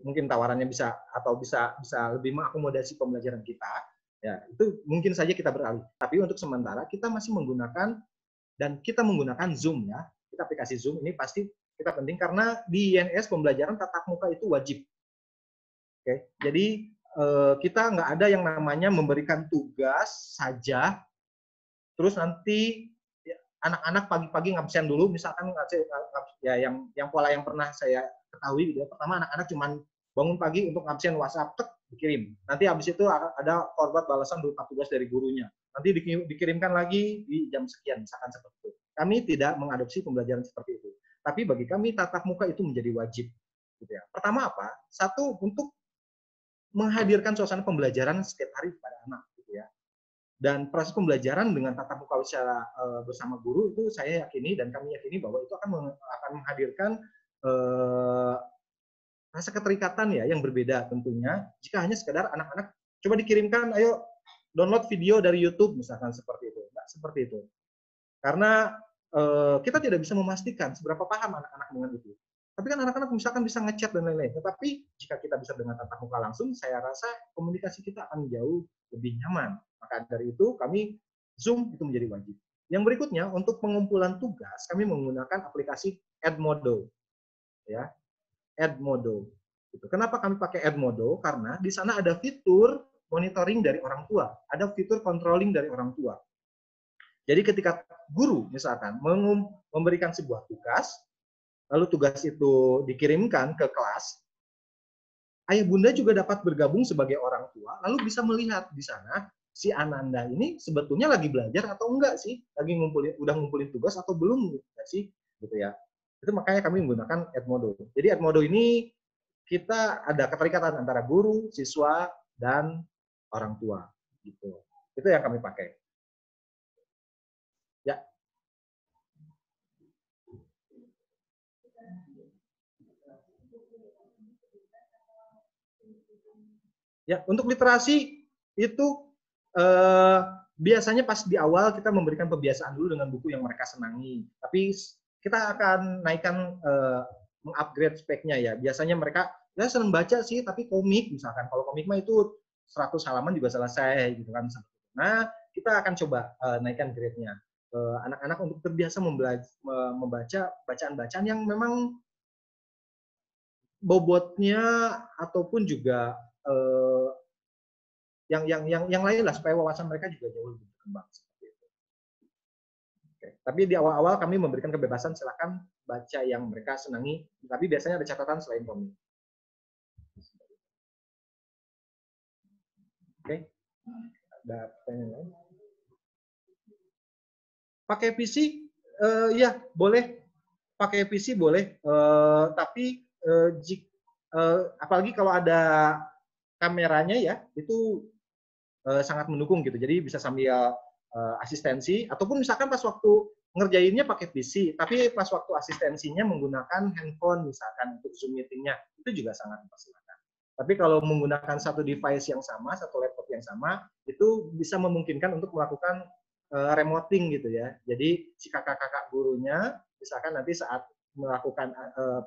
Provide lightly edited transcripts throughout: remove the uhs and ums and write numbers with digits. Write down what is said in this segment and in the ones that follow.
mungkin tawarannya bisa lebih mengakomodasi pembelajaran kita, ya itu mungkin saja kita beralih. Tapi untuk sementara kita masih menggunakan Zoom ya. Kita aplikasi Zoom ini pasti kita penting karena di INS pembelajaran tatap muka itu wajib. Oke, jadi kita nggak ada yang namanya memberikan tugas saja, terus nanti anak-anak pagi-pagi ngabsen dulu, misalkan ya yang pola yang pernah saya ketahui gitu ya. Pertama anak-anak cuman bangun pagi untuk ngabsen WhatsApp, tek, dikirim. Nanti habis itu ada forward balasan berupa tugas dari gurunya. Nanti dikirimkan lagi di jam sekian, misalkan seperti itu. Kami tidak mengadopsi pembelajaran seperti itu. Tapi bagi kami tatap muka itu menjadi wajib. Gitu ya. Pertama apa? Satu, untuk menghadirkan suasana pembelajaran setiap hari kepada anak. Gitu ya. Dan proses pembelajaran dengan tatap muka secara bersama guru itu saya yakini dan kami yakini bahwa itu akan menghadirkan rasa keterikatan ya yang berbeda tentunya jika hanya sekedar anak-anak coba dikirimkan, ayo download video dari YouTube misalkan seperti itu. Nggak seperti itu. Karena kita tidak bisa memastikan seberapa paham anak-anak dengan itu. Tapi kan anak-anak misalkan bisa ngechat dan lain-lain. Tetapi jika kita bisa dengan tatap muka langsung, saya rasa komunikasi kita akan jauh lebih nyaman. Maka dari itu kami Zoom itu menjadi wajib. Yang berikutnya untuk pengumpulan tugas kami menggunakan aplikasi Edmodo. Ya, Edmodo. Kenapa kami pakai Edmodo? Karena di sana ada fitur monitoring dari orang tua, ada fitur controlling dari orang tua. Jadi ketika guru misalkan memberikan sebuah tugas, lalu tugas itu dikirimkan ke kelas, ayah bunda juga dapat bergabung sebagai orang tua, lalu bisa melihat di sana si Ananda ini sebetulnya lagi belajar atau enggak sih, lagi udah ngumpulin tugas atau belum enggak sih, gitu ya. Itu makanya kami menggunakan Edmodo. Jadi Edmodo ini kita ada keterikatan antara guru, siswa, dan orang tua, gitu. Itu yang kami pakai. Ya. Ya, untuk literasi itu biasanya pas di awal kita memberikan pembiasaan dulu dengan buku yang mereka senangi. Tapi kita akan naikkan mengupgrade speknya ya. Biasanya mereka ya senang baca sih, tapi komik misalkan. Kalau komik mah itu 100 halaman juga selesai gitu kan. Nah, kita akan coba naikkan grade-nya. Anak-anak untuk terbiasa membaca bacaan-bacaan yang memang bobotnya ataupun juga yang lain lah supaya wawasan mereka juga jauh lebih berkembang seperti itu. Oke. Tapi di awal-awal kami memberikan kebebasan silakan baca yang mereka senangi, tapi biasanya ada catatan selain komik. Oke. Ada pertanyaan lain? Pakai PC ya boleh, pakai PC boleh, tapi apalagi kalau ada kameranya ya itu sangat mendukung gitu. Jadi bisa sambil asistensi ataupun misalkan pas waktu ngerjainnya pakai PC, tapi pas waktu asistensinya menggunakan handphone misalkan untuk Zoom meetingnya, itu juga sangat dipersilakan. Tapi kalau menggunakan satu device yang sama, satu laptop yang sama, itu bisa memungkinkan untuk melakukan remoting gitu ya. Jadi si kakak-kakak gurunya, misalkan nanti saat melakukan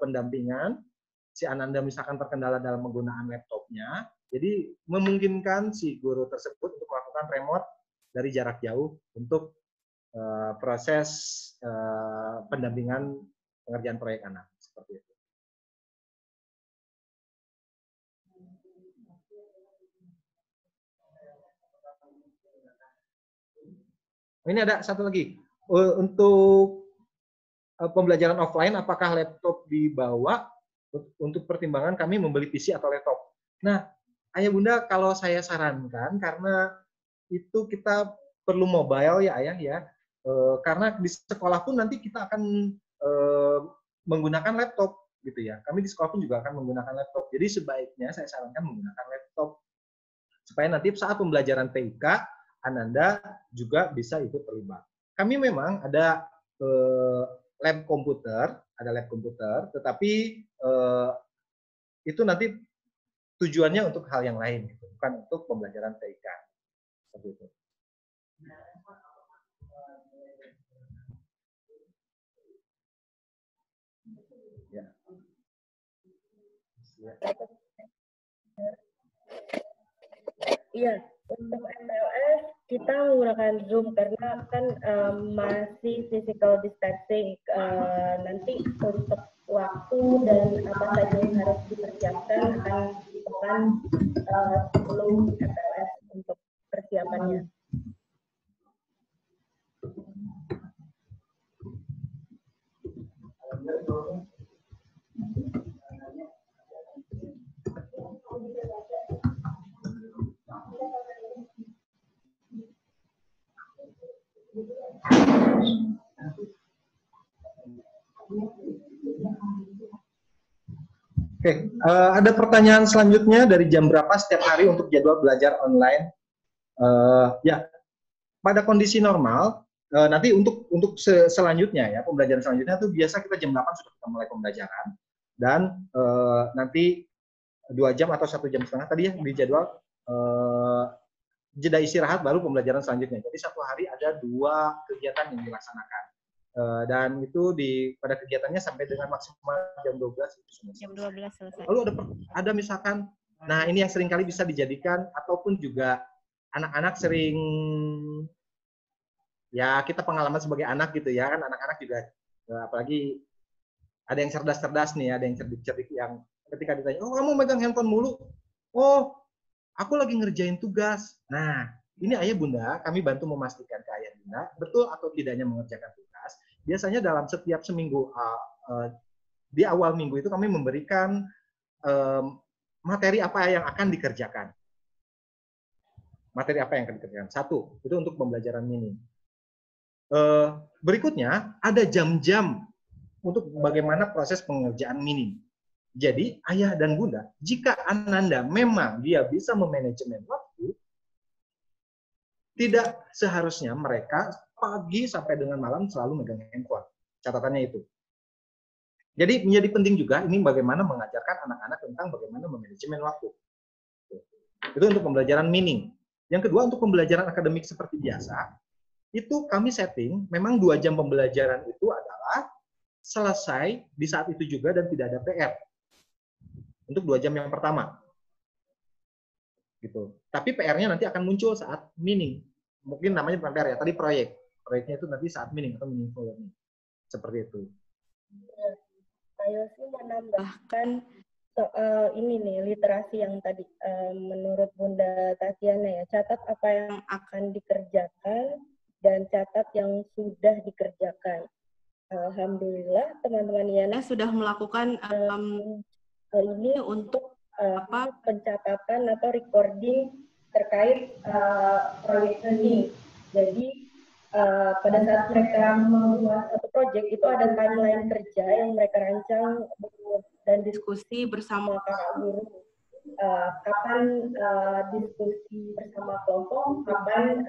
pendampingan, si Ananda misalkan terkendala dalam menggunakan laptopnya, jadi memungkinkan si guru tersebut untuk melakukan remote dari jarak jauh untuk proses pendampingan pengerjaan proyek anak seperti itu. Ini ada satu lagi untuk pembelajaran offline, apakah laptop dibawa? Untuk pertimbangan kami membeli PC atau laptop. Nah, ayah bunda kalau saya sarankan karena itu kita perlu mobile ya ayah ya, karena di sekolah pun nanti kita akan menggunakan laptop gitu ya. Kami di sekolah pun juga akan menggunakan laptop. Jadi sebaiknya saya sarankan menggunakan laptop supaya nanti saat pembelajaran TIK Ananda juga bisa ikut terlibat. Kami memang ada lab komputer, tetapi itu nanti tujuannya untuk hal yang lain, gitu. Bukan untuk pembelajaran TIK. Seperti itu. Ya. Iya, untuk MLS kita menggunakan Zoom karena kan masih physical distancing. Nanti untuk waktu dan apa saja yang harus dipersiapkan akan dilakukan sebelum MLS untuk persiapannya. Oke, ada pertanyaan selanjutnya dari jam berapa setiap hari untuk jadwal belajar online? Ya, pada kondisi normal, nanti untuk selanjutnya ya, pembelajaran selanjutnya itu biasa kita jam 8 sudah kita mulai pembelajaran, dan nanti 2 jam atau 1,5 jam tadi ya di jadwal jeda istirahat baru pembelajaran selanjutnya. Jadi satu hari ada 2 kegiatan yang dilaksanakan. Dan itu pada kegiatannya sampai dengan maksimal jam 12 itu selesai. Jam 12 selesai. Lalu ada misalkan, nah ini yang seringkali bisa dijadikan, ataupun juga anak-anak sering, ya kita pengalaman sebagai anak gitu ya, kan anak-anak juga, apalagi ada yang cerdas-cerdas nih, ada yang cerdik-cerdik yang ketika ditanya, oh kamu megang handphone mulu, oh aku lagi ngerjain tugas. Nah, ini ayah bunda, kami bantu memastikan ke ayah bunda, betul atau tidaknya mengerjakan tugas. Biasanya dalam setiap seminggu, di awal minggu itu kami memberikan materi apa yang akan dikerjakan. Materi apa yang akan dikerjakan. 1, itu untuk pembelajaran mini. Berikutnya, ada jam-jam untuk bagaimana proses pengerjaan mini. Jadi, ayah dan bunda, jika Ananda memang dia bisa memanajemen waktu, tidak seharusnya mereka pagi sampai dengan malam selalu megang handphone. Catatannya itu. Jadi menjadi penting juga ini bagaimana mengajarkan anak-anak tentang bagaimana memanajemen waktu. Itu untuk pembelajaran mini. Yang kedua untuk pembelajaran akademik seperti biasa, itu kami setting memang 2 jam pembelajaran itu adalah selesai di saat itu juga dan tidak ada PR. Untuk 2 jam yang pertama. Gitu. Tapi PR-nya nanti akan muncul saat mini. Mungkin namanya bukan PR ya, tadi proyek. Proyeknya itu nanti saat mini atau meaningful learning. Seperti itu. Saya sih menambahkan soal ini nih, literasi yang tadi menurut Bunda Tatiana ya, catat apa yang akan dikerjakan dan catat yang sudah dikerjakan. Alhamdulillah teman-teman Yana sudah melakukan hal ini untuk pencatatan atau recording terkait proyek ini. Jadi pada saat mereka membuat satu proyek itu ada timeline kerja yang mereka rancang dan diskusi bersama para guru. Kapan diskusi bersama kelompok, kapan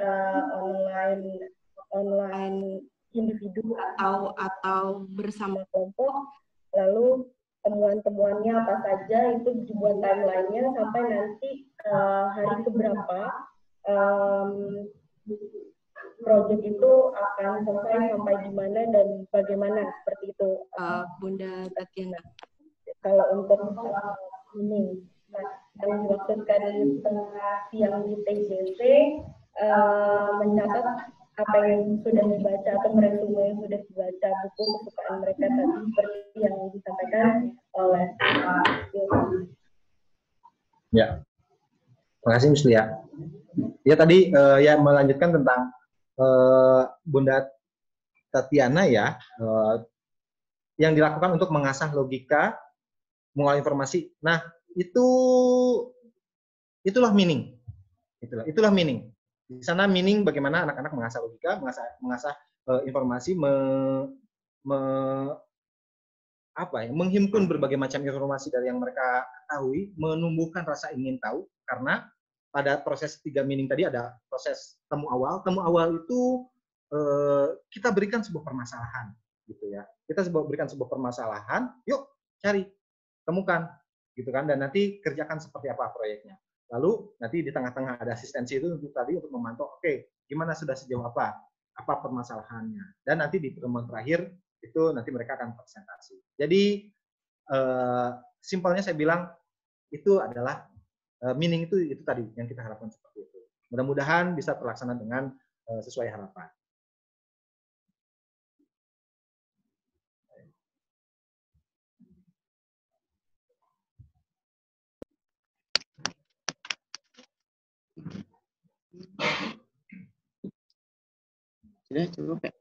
online individu atau bersama kelompok, lalu temuan-temuannya apa saja itu dibuat timelinenya sampai nanti hari keberapa proyek itu akan selesai sampai di mana dan bagaimana, seperti itu Bunda Tatiana. Kalau untuk ini, yang dimaksudkan literasi yang di TJC mencatat apa yang sudah dibaca atau meresume yang sudah dibaca buku kesukaan mereka tadi seperti yang disampaikan oleh Ya, terima kasih Miss Lia. Ya tadi ya melanjutkan tentang Bunda Tatiana ya, yang dilakukan untuk mengasah logika, mengolah informasi. Nah, itulah meaning. Itulah meaning. Di sana meaning bagaimana anak-anak mengasah logika, mengasah informasi, menghimpun berbagai macam informasi dari yang mereka ketahui, menumbuhkan rasa ingin tahu, karena pada proses 3 meaning tadi ada proses temu awal. Temu awal itu kita berikan sebuah permasalahan, gitu ya. Kita berikan sebuah permasalahan, yuk cari, temukan, gitu kan, dan nanti kerjakan seperti apa proyeknya. Lalu nanti di tengah-tengah ada asistensi itu untuk memantau, oke, gimana sudah sejauh apa permasalahannya, dan nanti di pertemuan terakhir itu nanti mereka akan presentasi. Jadi simpelnya saya bilang itu adalah meaning itu tadi yang kita harapkan seperti itu. Mudah-mudahan bisa terlaksana dengan sesuai harapan. Sudah cukup ya?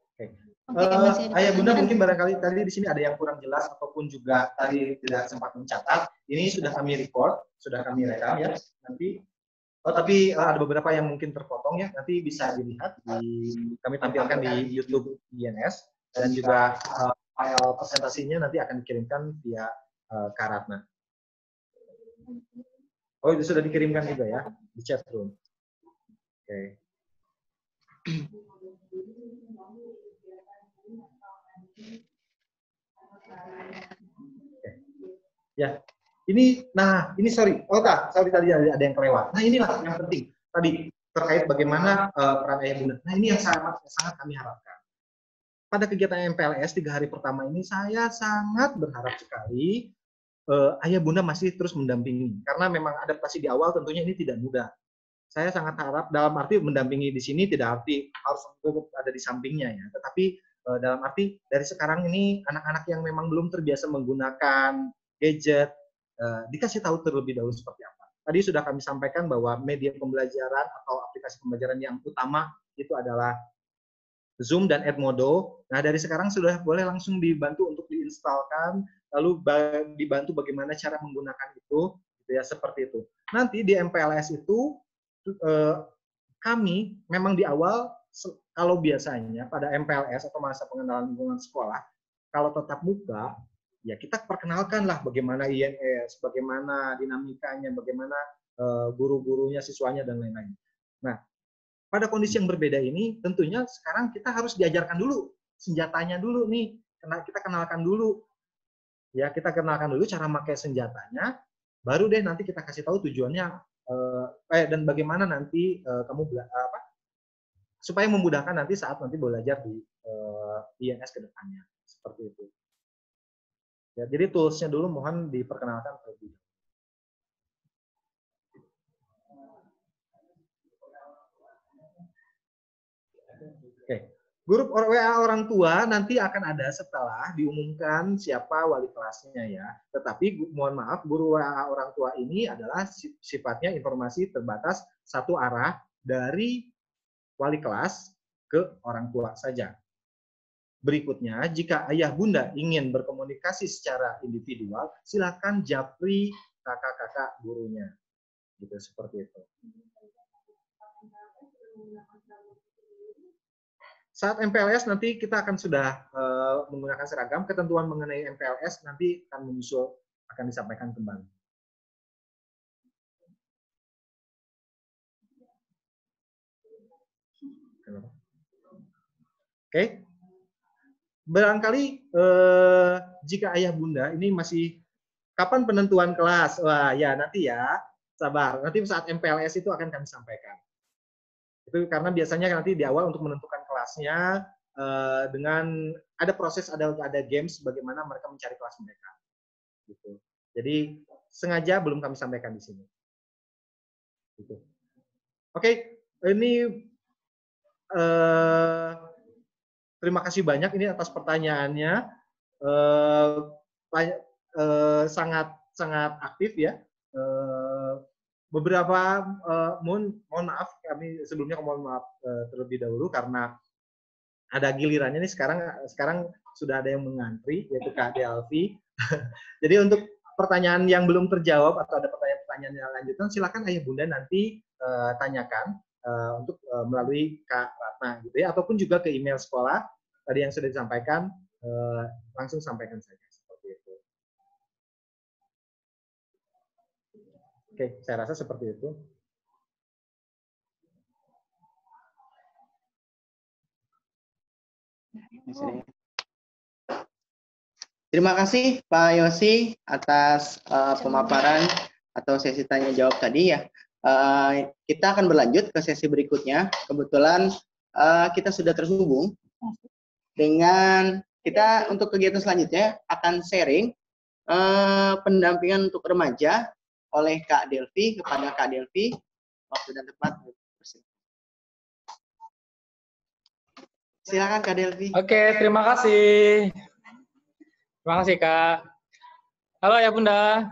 Ayah Bunda mungkin barangkali tadi di sini ada yang kurang jelas ataupun juga tadi tidak sempat mencatat. Ini sudah kami record, sudah kami rekam ya. Nanti tapi ada beberapa yang mungkin terpotong ya. Nanti bisa dilihat kami tampilkan di YouTube INS dan juga file presentasinya nanti akan dikirimkan via Kak Ratna. Oh, itu sudah dikirimkan juga ya di chat room. Oke. Ya, ini sorry, sorry tadi ada yang kelewat. Nah inilah yang penting tadi terkait bagaimana peran ayah bunda. Nah ini yang sangat kami harapkan. Pada kegiatan MPLS 3 hari pertama ini saya sangat berharap sekali ayah bunda masih terus mendampingi karena memang adaptasi di awal tentunya ini tidak mudah. Saya sangat harap dalam arti mendampingi di sini tidak arti harus ada di sampingnya ya, tetapi dalam arti dari sekarang ini anak-anak yang memang belum terbiasa menggunakan gadget dikasih tahu terlebih dahulu seperti apa. Tadi sudah kami sampaikan bahwa media pembelajaran atau aplikasi pembelajaran yang utama itu adalah Zoom dan Edmodo. Nah, dari sekarang sudah boleh langsung dibantu untuk diinstalkan, lalu dibantu bagaimana cara menggunakan itu, gitu ya, seperti itu. Nanti di MPLS itu kami memang di awal kalau biasanya pada MPLS atau masa pengenalan lingkungan sekolah, kalau tetap muka, ya kita perkenalkanlah bagaimana INS, bagaimana dinamikanya, bagaimana guru-gurunya, siswanya dan lain-lain. Nah, pada kondisi yang berbeda ini, tentunya sekarang kita harus diajarkan dulu senjatanya dulu nih, kita kenalkan dulu, ya kita kenalkan dulu cara pakai senjatanya, baru deh nanti kita kasih tahu tujuannya dan bagaimana nanti kamu supaya memudahkan nanti saat nanti belajar di INS ke depannya, seperti itu. Ya, jadi toolsnya dulu mohon diperkenalkan terlebih dahulu. Oke, grup WA orang tua nanti akan ada setelah diumumkan siapa wali kelasnya ya. Tetapi mohon maaf, guru WA orang tua ini adalah sifatnya informasi terbatas satu arah dari wali kelas ke orang tua saja. Berikutnya, jika ayah bunda ingin berkomunikasi secara individual, silakan japri kakak-kakak gurunya. Gitu, seperti itu. Saat MPLS nanti kita akan sudah menggunakan seragam, ketentuan mengenai MPLS nanti akan menyusul, akan disampaikan kembali. Oke. Barangkali jika ayah bunda ini masih kapan penentuan kelas? Wah ya nanti ya, sabar. Nanti saat MPLS itu akan kami sampaikan. Itu karena biasanya nanti di awal untuk menentukan kelasnya dengan ada proses, ada games bagaimana mereka mencari kelas mereka. Gitu. Jadi sengaja belum kami sampaikan di sini. Gitu. Oke, ini terima kasih banyak ini atas pertanyaannya, sangat aktif ya. Beberapa mohon maaf kami sebelumnya mohon maaf terlebih dahulu karena ada gilirannya nih sekarang sudah ada yang mengantri yaitu Kak Delvi. Jadi untuk pertanyaan yang belum terjawab atau ada pertanyaan-pertanyaan yang lanjutan silakan ayah bunda nanti tanyakan untuk melalui Kak Ratna gitu ya, ataupun juga ke email sekolah tadi yang sudah disampaikan, langsung sampaikan saja seperti itu. Oke, saya rasa seperti itu. Terima kasih Pak Yosi atas pemaparan atau sesi tanya jawab tadi ya. Kita akan berlanjut ke sesi berikutnya. Kebetulan kita sudah terhubung dengan kita untuk kegiatan selanjutnya akan sharing pendampingan untuk remaja oleh Kak Delvi. Kepada Kak Delvi, waktu dan tempat. Silakan Kak Delvi. Oke, terima kasih. Terima kasih Kak. Halo ya Bunda.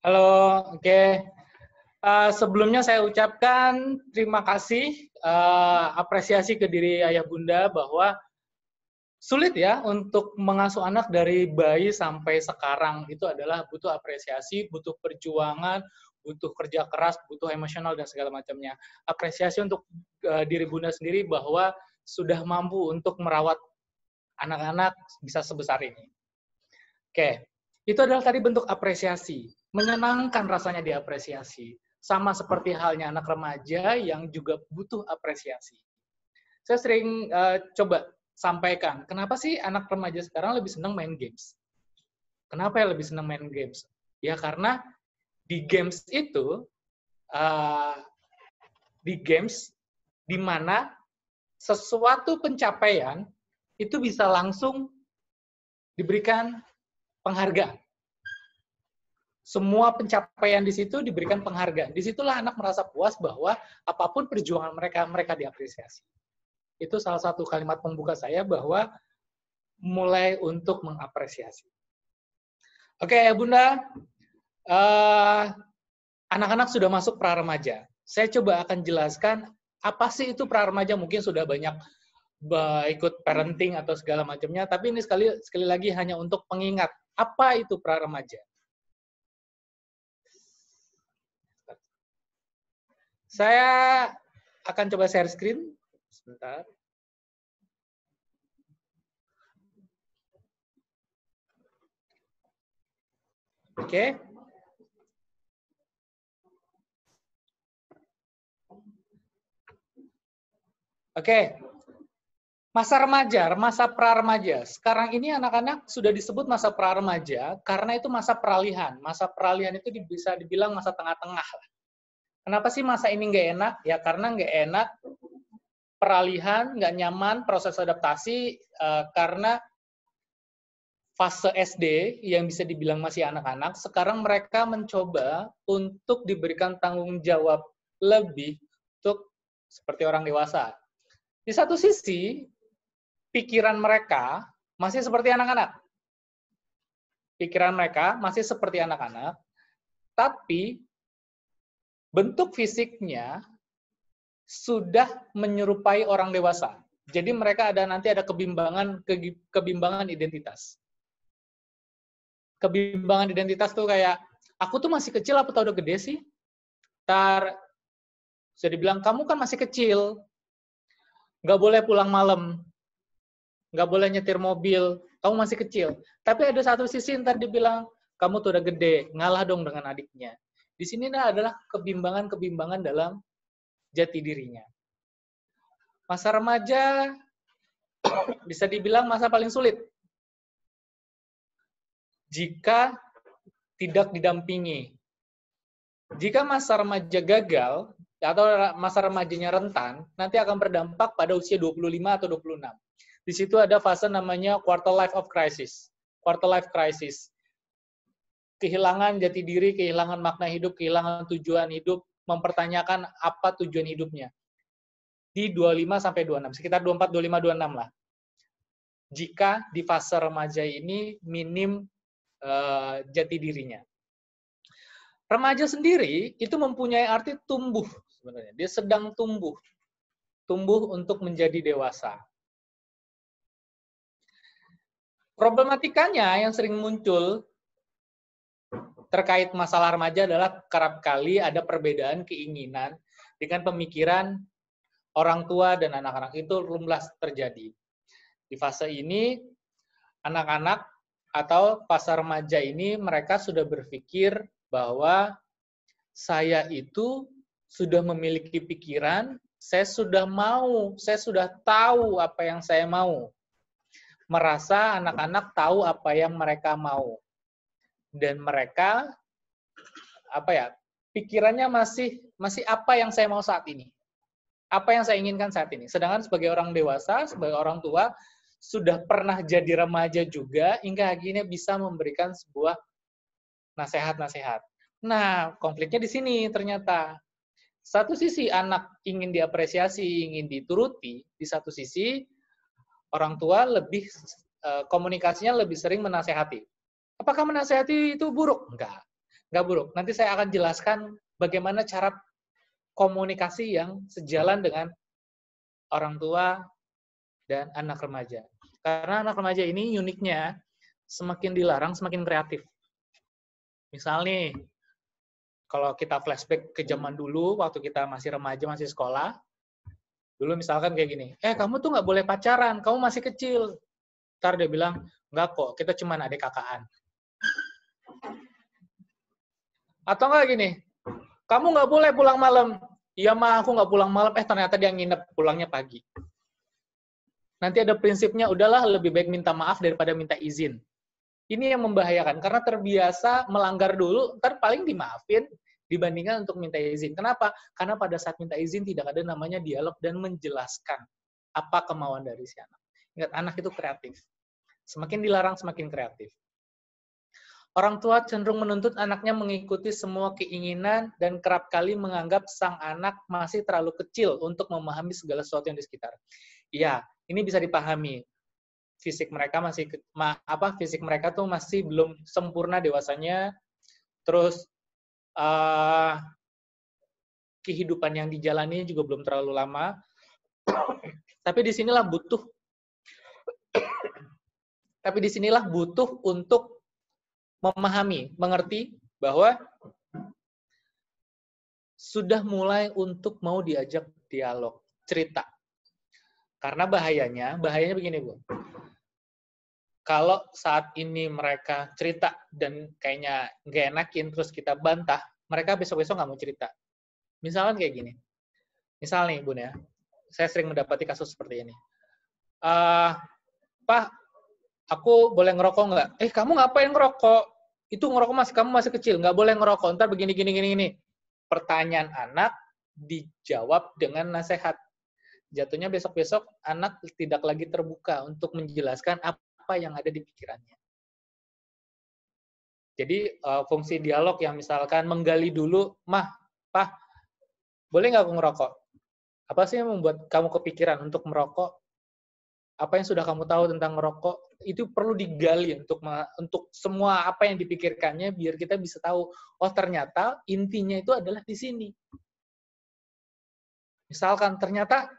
Halo, oke. Sebelumnya saya ucapkan terima kasih, apresiasi ke diri Ayah Bunda bahwa sulit ya untuk mengasuh anak dari bayi sampai sekarang. Itu adalah butuh apresiasi, butuh perjuangan, butuh kerja keras, butuh emosional dan segala macamnya. Apresiasi untuk diri Bunda sendiri bahwa sudah mampu untuk merawat anak-anak bisa sebesar ini. Oke, itu adalah tadi bentuk apresiasi. Menyenangkan rasanya diapresiasi. Sama seperti halnya anak remaja yang juga butuh apresiasi. Saya sering coba sampaikan, kenapa sih anak remaja sekarang lebih senang main games? Kenapa ya lebih senang main games? Ya karena di games itu, di mana sesuatu pencapaian itu bisa langsung diberikan penghargaan. Semua pencapaian di situ diberikan penghargaan. Disitulah anak merasa puas bahwa apapun perjuangan mereka, mereka diapresiasi. Itu salah satu kalimat pembuka saya bahwa mulai untuk mengapresiasi. Oke ya Bunda, anak-anak sudah masuk pra-remaja. Saya coba akan jelaskan apa sih itu pra-remaja. Mungkin sudah banyak ikut parenting atau segala macamnya, tapi ini sekali lagi hanya untuk pengingat apa itu pra-remaja. Saya akan coba share screen sebentar. Oke. Oke. Masa remaja, masa pra-remaja. Sekarang ini anak-anak sudah disebut masa pra-remaja karena itu masa peralihan. Masa peralihan itu bisa dibilang masa tengah-tengah lah. Kenapa sih masa ini nggak enak? Ya karena nggak enak, peralihan, nggak nyaman, proses adaptasi, karena fase SD yang bisa dibilang masih anak-anak, sekarang mereka mencoba untuk diberikan tanggung jawab lebih untuk seperti orang dewasa. Di satu sisi, pikiran mereka masih seperti anak-anak. Pikiran mereka masih seperti anak-anak, tapi bentuk fisiknya sudah menyerupai orang dewasa. Jadi mereka nanti ada kebimbangan identitas. Kebimbangan identitas tuh kayak, aku tuh masih kecil apa udah gede sih? Bisa dibilang, kamu kan masih kecil, nggak boleh pulang malam, nggak boleh nyetir mobil, kamu masih kecil. Tapi ada satu sisi ntar dibilang, kamu tuh udah gede, ngalah dong dengan adiknya. Di sini adalah kebimbangan-kebimbangan dalam jati dirinya. Masa remaja bisa dibilang masa paling sulit. Jika tidak didampingi. Jika masa remaja gagal, atau masa remajanya rentan, nanti akan berdampak pada usia 25 atau 26. Di situ ada fase namanya quarter life of crisis. Quarter life crisis. Kehilangan jati diri, kehilangan makna hidup, kehilangan tujuan hidup, mempertanyakan apa tujuan hidupnya. Di 25 sampai 26, sekitar 24, 25, 26 lah. Jika di fase remaja ini minim jati dirinya. Remaja sendiri itu mempunyai arti tumbuh sebenarnya. Dia sedang tumbuh. Tumbuh untuk menjadi dewasa. Problematikanya yang sering muncul terkait masalah remaja adalah kerap kali ada perbedaan keinginan dengan pemikiran orang tua dan anak-anak. Itu lumrah terjadi. Di fase ini, anak-anak atau fase remaja ini mereka sudah berpikir bahwa saya itu sudah memiliki pikiran, saya sudah tahu apa yang saya mau. Merasa anak-anak tahu apa yang mereka mau. Dan mereka pikirannya masih apa yang saya mau saat ini. Apa yang saya inginkan saat ini. Sedangkan sebagai orang dewasa, sebagai orang tua, sudah pernah jadi remaja juga, hingga akhirnya bisa memberikan sebuah Nasehat-nasehat. Nah, konfliknya di sini ternyata. Satu sisi anak ingin diapresiasi, ingin dituruti, di satu sisi orang tua lebih komunikasinya lebih sering menasehati. Apakah menasehati itu buruk? Enggak buruk. Nanti saya akan jelaskan bagaimana cara komunikasi yang sejalan dengan orang tua dan anak remaja. Karena anak remaja ini uniknya semakin dilarang semakin kreatif. Misal nih, kalau kita flashback ke zaman dulu, waktu kita masih remaja, masih sekolah, dulu misalkan kayak gini, kamu tuh nggak boleh pacaran, kamu masih kecil. Ntar dia bilang, nggak kok, kita cuma adik kakak. Atau nggak gini, kamu nggak boleh pulang malam. Iya mah, aku nggak pulang malam, ternyata dia nginep, pulangnya pagi. Nanti ada prinsipnya, udahlah lebih baik minta maaf daripada minta izin. Ini yang membahayakan, karena terbiasa melanggar dulu, ntar paling dimaafin, dibandingkan untuk minta izin. Kenapa? Karena pada saat minta izin tidak ada namanya dialog dan menjelaskan apa kemauan dari si anak. Ingat, anak itu kreatif. Semakin dilarang, semakin kreatif. Orang tua cenderung menuntut anaknya mengikuti semua keinginan dan kerap kali menganggap sang anak masih terlalu kecil untuk memahami segala sesuatu yang di sekitar. Iya, ini bisa dipahami. Fisik mereka fisik mereka tuh masih belum sempurna dewasanya. Terus kehidupan yang dijalani juga belum terlalu lama. Tapi disinilah butuh untuk memahami, mengerti bahwa sudah mulai untuk mau diajak dialog, cerita. Karena bahayanya begini, Bu. Kalau saat ini mereka cerita dan kayaknya nggak enakin, terus kita bantah, mereka besok-besok nggak mau cerita. Misalkan kayak gini. Misal nih, Bun ya, saya sering mendapati kasus seperti ini. Pak, aku boleh ngerokok nggak? Kamu ngapain ngerokok? Itu ngerokok kamu masih kecil, nggak boleh ngerokok. Ntar begini. Pertanyaan anak dijawab dengan nasihat. Jatuhnya besok-besok anak tidak lagi terbuka untuk menjelaskan apa yang ada di pikirannya. Jadi fungsi dialog yang misalkan menggali dulu, Pak, boleh nggak aku ngerokok? Apa sih yang membuat kamu kepikiran untuk merokok? Apa yang sudah kamu tahu tentang merokok? Itu perlu digali untuk semua apa yang dipikirkannya, biar kita bisa tahu, oh ternyata intinya itu adalah di sini. Misalkan ternyata,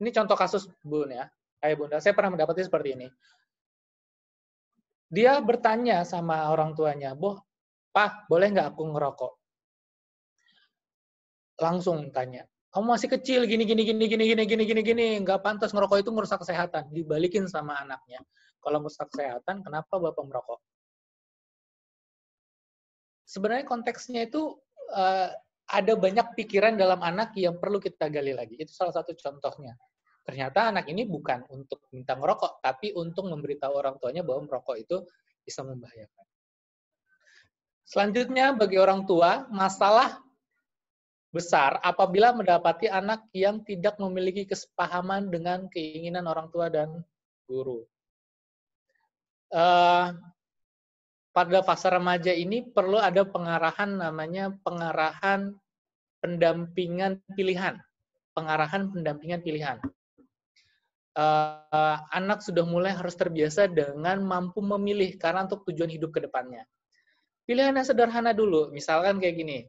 ini contoh kasus Bun ya, Bunda, saya pernah mendapati seperti ini. Dia bertanya sama orang tuanya, Pak, boleh nggak aku ngerokok? Langsung tanya, kamu masih kecil, gini, nggak pantas ngerokok, itu merusak kesehatan. Dibalikin sama anaknya. Kalau merusak kesehatan, kenapa Bapak merokok? Sebenarnya konteksnya itu ada banyak pikiran dalam anak yang perlu kita gali lagi. Itu salah satu contohnya. Ternyata anak ini bukan untuk minta merokok, tapi untuk memberitahu orang tuanya bahwa merokok itu bisa membahayakan. Selanjutnya, bagi orang tua, masalah besar apabila mendapati anak yang tidak memiliki kesepahaman dengan keinginan orang tua dan guru. Pada fase remaja ini perlu ada pengarahan, namanya pengarahan pendampingan pilihan. Anak sudah mulai harus terbiasa dengan mampu memilih karena untuk tujuan hidup ke depannya. Pilihan yang sederhana dulu, misalkan kayak gini.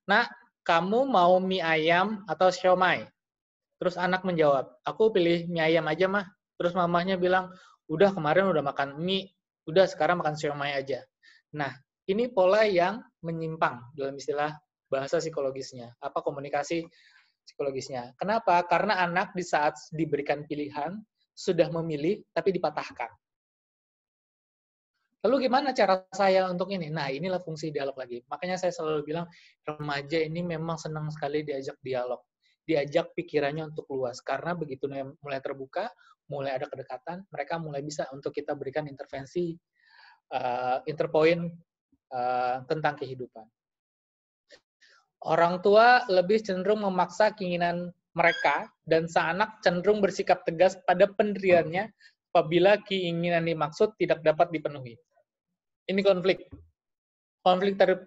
Nak, kamu mau mie ayam atau siomay? Terus anak menjawab, aku pilih mie ayam aja, Mah. Terus mamahnya bilang, udah kemarin udah makan mie, udah sekarang makan siomay aja. Nah, ini pola yang menyimpang dalam istilah bahasa psikologisnya, komunikasi psikologisnya. Kenapa? Karena anak di saat diberikan pilihan, sudah memilih, tapi dipatahkan. Lalu gimana cara saya untuk ini? Nah, inilah fungsi dialog lagi. Makanya saya selalu bilang, remaja ini memang senang sekali diajak dialog. Diajak pikirannya untuk luas. Karena begitu mulai terbuka, mulai ada kedekatan, mereka mulai bisa untuk kita berikan intervensi, interpoint tentang kehidupan. Orang tua lebih cenderung memaksa keinginan mereka, dan sang anak cenderung bersikap tegas pada pendiriannya apabila keinginan dimaksud tidak dapat dipenuhi. Ini konflik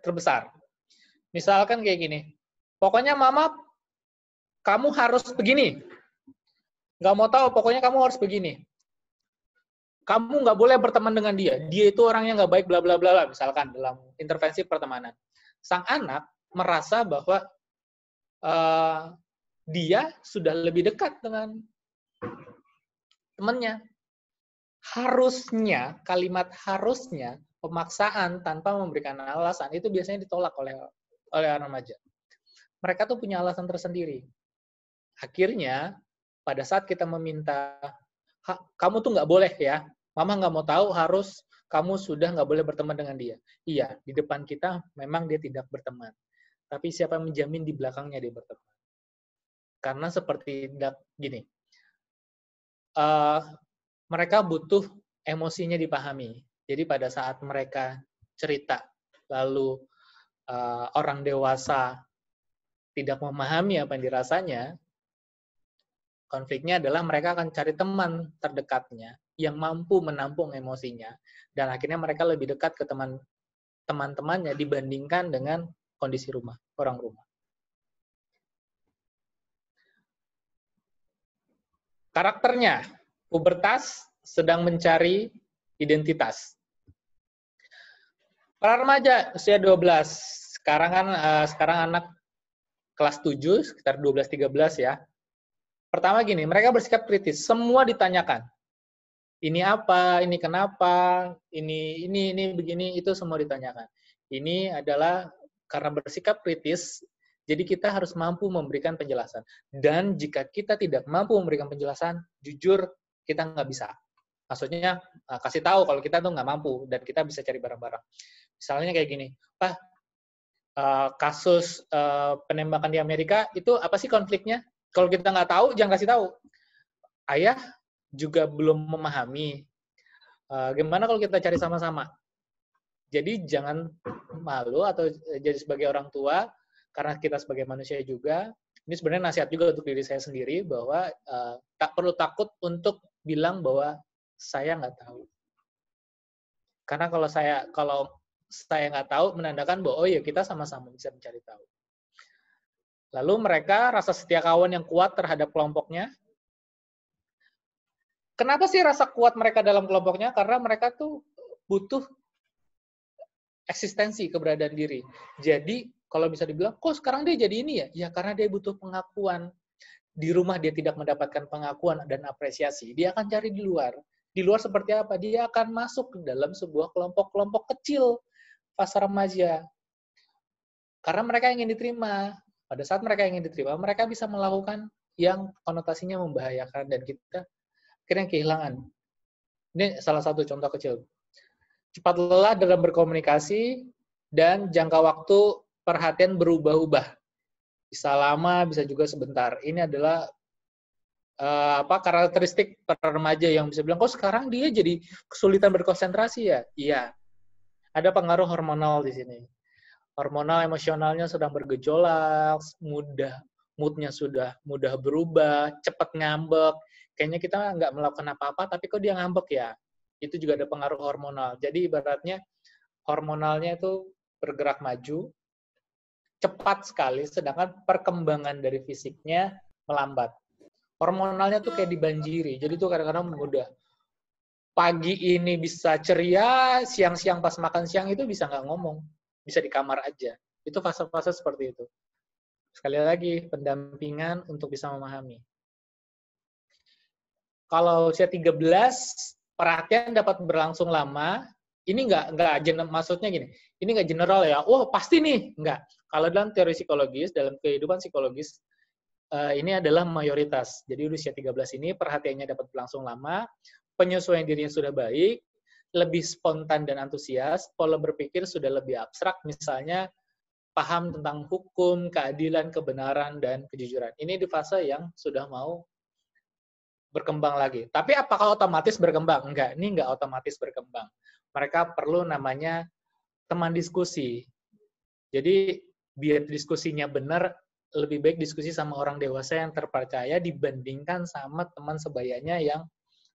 terbesar. Misalkan kayak gini, pokoknya mama, kamu harus begini. Nggak mau tahu, pokoknya kamu harus begini. Kamu nggak boleh berteman dengan dia. Dia itu orangnya nggak baik, bla bla bla. Misalkan dalam intervensi pertemanan, sang anak merasa bahwa dia sudah lebih dekat dengan temannya. Harusnya, kalimat harusnya, pemaksaan tanpa memberikan alasan itu biasanya ditolak oleh remaja. Mereka tuh punya alasan tersendiri. Akhirnya pada saat kita meminta, kamu tuh nggak boleh ya, mama nggak mau tahu, harus kamu sudah nggak boleh berteman dengan dia. Iya, di depan kita memang dia tidak berteman. Tapi siapa yang menjamin di belakangnya dia berteman? Karena seperti gini, mereka butuh emosinya dipahami. Jadi pada saat mereka cerita, lalu orang dewasa tidak memahami apa yang dirasanya, konfliknya adalah mereka akan cari teman terdekatnya yang mampu menampung emosinya, dan akhirnya mereka lebih dekat ke teman-temannya dibandingkan dengan kondisi orang rumah. Karakternya, pubertas, sedang mencari identitas. Para remaja usia 12, sekarang anak kelas 7, sekitar 12-13 ya. Pertama gini, mereka bersikap kritis, semua ditanyakan. Ini apa, ini kenapa, ini begini, itu semua ditanyakan. Ini adalah karena bersikap kritis, jadi kita harus mampu memberikan penjelasan. Dan jika kita tidak mampu memberikan penjelasan, jujur kita nggak bisa. Maksudnya kasih tahu kalau kita tuh nggak mampu dan kita bisa cari bareng-bareng. Misalnya kayak gini, Pak, kasus penembakan di Amerika itu apa sih konfliknya? Kalau kita nggak tahu, jangan kasih tahu. Ayah juga belum memahami. Gimana kalau kita cari sama-sama? Jadi jangan malu atau jadi sebagai orang tua, karena kita sebagai manusia juga, ini sebenarnya nasihat juga untuk diri saya sendiri, bahwa tak perlu takut untuk bilang bahwa saya nggak tahu. Karena kalau saya nggak tahu, menandakan bahwa oh ya kita sama-sama bisa mencari tahu. Lalu mereka rasa setia kawan yang kuat terhadap kelompoknya. Kenapa sih rasa kuat mereka dalam kelompoknya? Karena mereka tuh butuh eksistensi, keberadaan diri. Jadi kalau bisa dibilang, kok sekarang dia jadi ini ya? Ya karena dia butuh pengakuan. Di rumah dia tidak mendapatkan pengakuan dan apresiasi. Dia akan cari di luar. Di luar seperti apa? Dia akan masuk ke dalam sebuah kelompok-kelompok kecil fase remaja. Karena mereka ingin diterima. Pada saat mereka ingin diterima, mereka bisa melakukan yang konotasinya membahayakan dan kita akhirnya kehilangan. Ini salah satu contoh kecil. Cepat lelah dalam berkomunikasi dan jangka waktu perhatian berubah-ubah. Bisa lama, bisa juga sebentar. Ini adalah karakteristik para remaja yang bisa bilang, kok sekarang dia jadi kesulitan berkonsentrasi ya? Iya. Ada pengaruh hormonal di sini. Hormonal emosionalnya sedang bergejolak, moodnya sudah mudah berubah, cepat ngambek. Kayaknya kita nggak melakukan apa-apa, tapi kok dia ngambek ya? Itu juga ada pengaruh hormonal. Jadi ibaratnya hormonalnya itu bergerak maju, cepat sekali, sedangkan perkembangan dari fisiknya melambat. Hormonalnya tuh kayak dibanjiri, jadi tuh kadang-kadang mudah. Pagi ini bisa ceria, siang-siang pas makan siang itu bisa nggak ngomong. Bisa di kamar aja. Itu fase-fase seperti itu. Sekali lagi, pendampingan untuk bisa memahami. Kalau usia 13, perhatian dapat berlangsung lama. Ini maksudnya gini, ini nggak general ya, oh pasti nih, nggak. Kalau dalam teori psikologis, dalam kehidupan psikologis, ini adalah mayoritas. Jadi usia 13 ini perhatiannya dapat berlangsung lama, penyesuaian dirinya sudah baik, lebih spontan dan antusias, pola berpikir sudah lebih abstrak, misalnya paham tentang hukum, keadilan, kebenaran, dan kejujuran. Ini di fase yang sudah mau berkembang lagi. Tapi apakah otomatis berkembang? Enggak, ini enggak otomatis berkembang. Mereka perlu namanya teman diskusi. Jadi biar diskusinya benar, lebih baik diskusi sama orang dewasa yang terpercaya dibandingkan sama teman sebayanya yang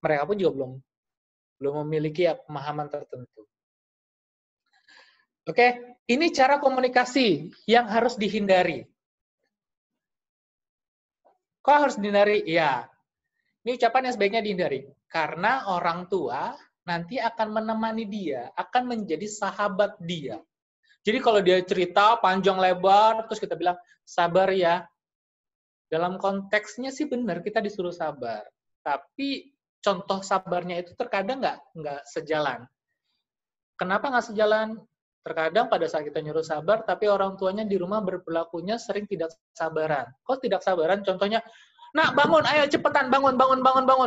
mereka pun juga belum memiliki pemahaman tertentu. Oke, ini cara komunikasi yang harus dihindari. Kok harus dihindari? Iya. Ini ucapan yang sebaiknya dihindari. Karena orang tua nanti akan menemani dia, akan menjadi sahabat dia. Jadi kalau dia cerita panjang lebar, terus kita bilang, sabar ya. Dalam konteksnya sih benar, kita disuruh sabar. Tapi contoh sabarnya itu terkadang nggak sejalan. Kenapa nggak sejalan? Terkadang pada saat kita nyuruh sabar, tapi orang tuanya di rumah berperilakunya sering tidak sabaran. Kok tidak sabaran? Contohnya, nak bangun, ayo cepetan, bangun.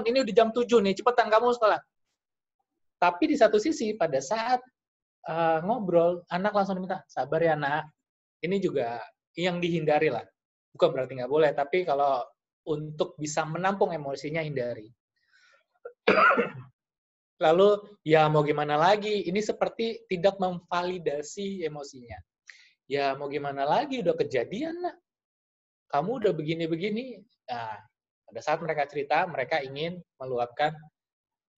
Ini udah jam 7 nih, cepetan kamu sekolah. Tapi di satu sisi, pada saat ngobrol, anak langsung minta, sabar ya nak. Ini juga yang dihindari lah. Bukan berarti nggak boleh, tapi kalau untuk bisa menampung emosinya, hindari. Lalu, ya mau gimana lagi? Ini seperti tidak memvalidasi emosinya. Ya mau gimana lagi? Udah kejadian, nak. Kamu udah begini-begini. Nah, pada saat mereka cerita, mereka ingin meluapkan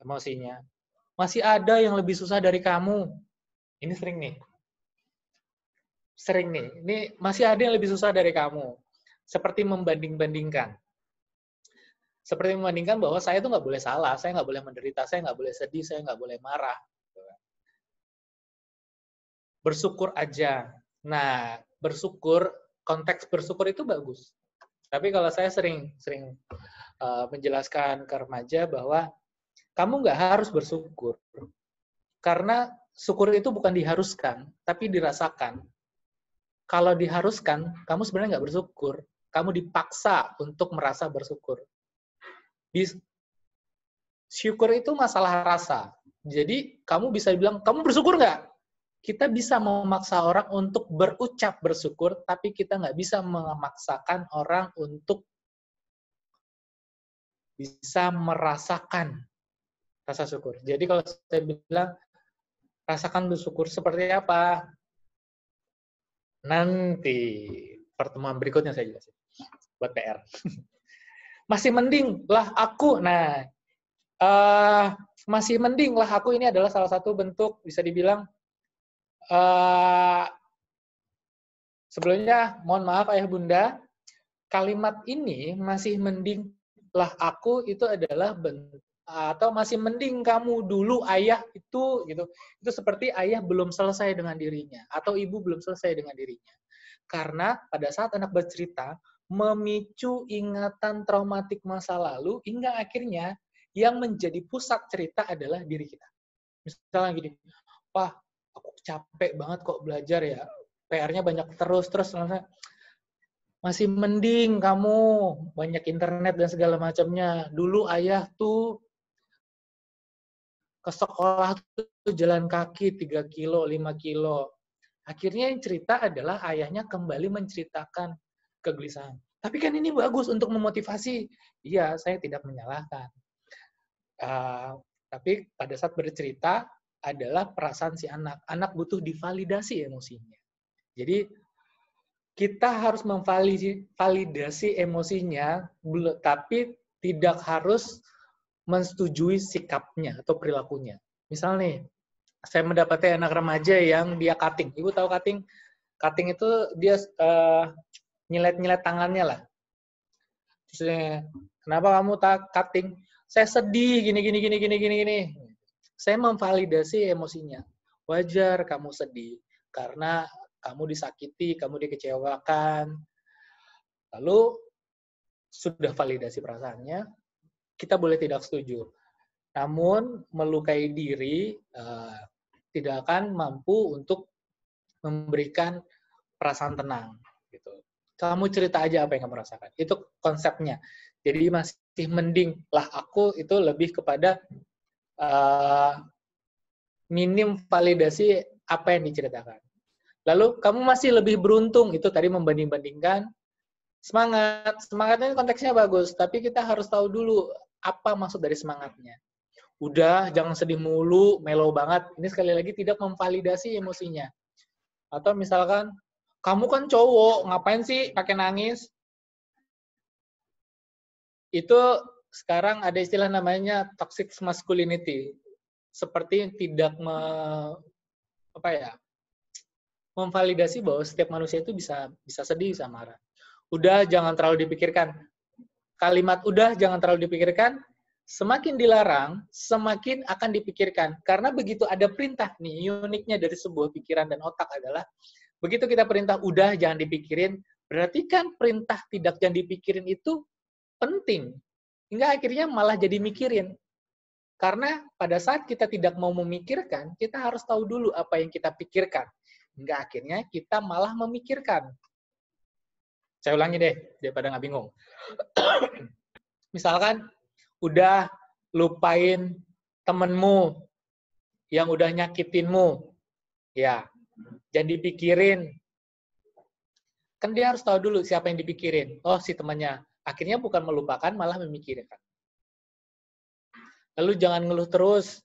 emosinya. Masih ada yang lebih susah dari kamu. Ini sering nih. Sering nih. Ini masih ada yang lebih susah dari kamu. Seperti membanding-bandingkan. Seperti membandingkan bahwa saya tuh nggak boleh salah, saya nggak boleh menderita, saya nggak boleh sedih, saya nggak boleh marah. Bersyukur aja. Nah, bersyukur, konteks bersyukur itu bagus. Tapi kalau saya sering menjelaskan ke remaja bahwa kamu nggak harus bersyukur. Karena syukur itu bukan diharuskan, tapi dirasakan. Kalau diharuskan, kamu sebenarnya nggak bersyukur. Kamu dipaksa untuk merasa bersyukur. Syukur itu masalah rasa. Jadi, kamu bisa bilang, kamu bersyukur nggak? Kita bisa memaksa orang untuk berucap bersyukur, tapi kita nggak bisa memaksakan orang untuk bisa merasakan rasa syukur. Jadi, kalau saya bilang, rasakan bersyukur seperti apa? Nanti, pertemuan berikutnya saya jelasin. Buat PR. Masih mending lah aku. Nah, masih mending lah aku ini adalah salah satu bentuk bisa dibilang sebelumnya mohon maaf ayah bunda, kalimat ini masih mending lah aku itu adalah atau masih mending kamu dulu ayah itu gitu. Itu seperti ayah belum selesai dengan dirinya atau ibu belum selesai dengan dirinya. Karena pada saat anak bercerita memicu ingatan traumatik masa lalu hingga akhirnya yang menjadi pusat cerita adalah diri kita. Misalnya gini, wah aku capek banget kok belajar ya, PR-nya banyak terus masih mending kamu banyak internet dan segala macamnya. Dulu ayah tuh ke sekolah tuh jalan kaki 3 kilo, 5 kilo. Akhirnya yang cerita adalah ayahnya kembali menceritakan kegelisahan. Tapi kan ini bagus untuk memotivasi. Iya, saya tidak menyalahkan. Tapi pada saat bercerita adalah perasaan si anak. Anak butuh divalidasi emosinya. Jadi kita harus memvalidasi emosinya, tapi tidak harus mensetujui sikapnya atau perilakunya. Misal nih, saya mendapati anak remaja yang dia cutting. Ibu tahu cutting? Cutting itu dia nyilet-nyilet tangannya lah. Terus, kenapa kamu tak cutting? Saya sedih, gini. Saya memvalidasi emosinya. Wajar kamu sedih, karena kamu disakiti, kamu dikecewakan. Lalu, sudah validasi perasaannya, kita boleh tidak setuju. Namun, melukai diri tidak akan mampu untuk memberikan perasaan tenang. Gitu. Kamu cerita aja apa yang kamu rasakan. Itu konsepnya. Jadi masih mending lah aku itu lebih kepada minim validasi apa yang diceritakan. Lalu kamu masih lebih beruntung, itu tadi membanding-bandingkan. Semangatnya konteksnya bagus, tapi kita harus tahu dulu apa maksud dari semangatnya. Udah, jangan sedih mulu, mellow banget. Ini sekali lagi tidak memvalidasi emosinya. Atau misalkan, kamu kan cowok, ngapain sih pakai nangis? Itu sekarang ada istilah namanya toxic masculinity. Seperti tidak memvalidasi bahwa setiap manusia itu bisa sedih, bisa marah. Udah, jangan terlalu dipikirkan. Kalimat udah, jangan terlalu dipikirkan, semakin dilarang, semakin akan dipikirkan. Karena begitu ada perintah nih, uniknya dari sebuah pikiran dan otak adalah, begitu kita perintah udah, jangan dipikirin, berarti kan perintah tidak jangan dipikirin itu penting. Hingga akhirnya malah jadi mikirin. Karena pada saat kita tidak mau memikirkan, kita harus tahu dulu apa yang kita pikirkan. Hingga akhirnya kita malah memikirkan. Saya ulangi deh, daripada nggak bingung. Misalkan, udah lupain temenmu yang udah nyakitinmu. Ya, jangan dipikirin. Kan dia harus tahu dulu siapa yang dipikirin. Oh, si temannya. Akhirnya bukan melupakan, malah memikirkan. Lalu jangan ngeluh terus.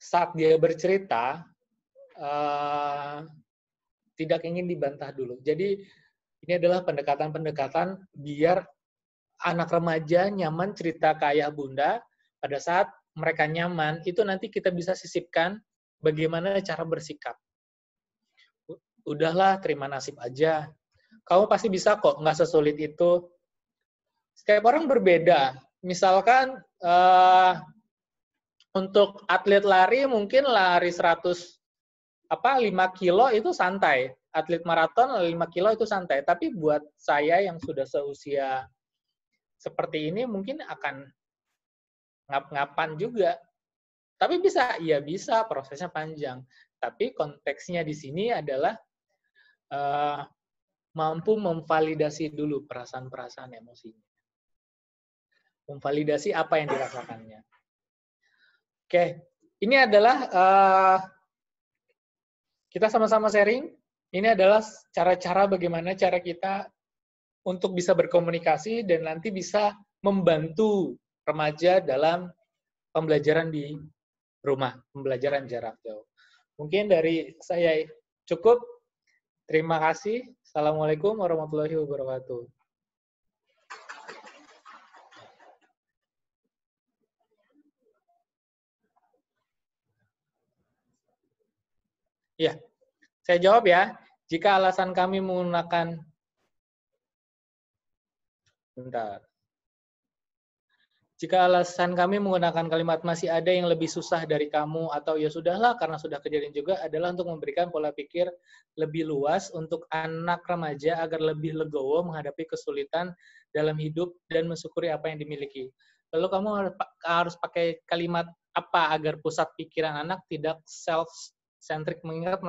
Saat dia bercerita, tidak ingin dibantah dulu. Jadi, ini adalah pendekatan-pendekatan biar anak remaja nyaman cerita ke ayah bunda. Pada saat mereka nyaman, itu nanti kita bisa sisipkan bagaimana cara bersikap. Udahlah, terima nasib aja. Kamu pasti bisa kok, nggak sesulit itu. Setiap orang berbeda. Misalkan untuk atlet lari mungkin lari 5 kilo itu santai. Atlet maraton 5 kilo itu santai. Tapi buat saya yang sudah seusia seperti ini mungkin akan ngap-ngapan juga. Tapi bisa, iya bisa, prosesnya panjang. Tapi konteksnya di sini adalah mampu memvalidasi dulu perasaan-perasaan emosinya. Memvalidasi apa yang dirasakannya. Oke, ini adalah kita sama-sama sharing. Ini adalah cara-cara bagaimana cara kita untuk bisa berkomunikasi dan nanti bisa membantu remaja dalam pembelajaran di rumah, pembelajaran jarak jauh. Mungkin dari saya cukup. Terima kasih. Assalamualaikum warahmatullahi wabarakatuh. Ya, saya jawab ya. Jika alasan kami menggunakan Jika alasan kami menggunakan kalimat masih ada yang lebih susah dari kamu atau ya sudahlah karena sudah kejadian juga adalah untuk memberikan pola pikir lebih luas untuk anak remaja agar lebih legowo menghadapi kesulitan dalam hidup dan mensyukuri apa yang dimiliki. Lalu kamu harus pakai kalimat apa agar pusat pikiran anak tidak self-centric, mengingat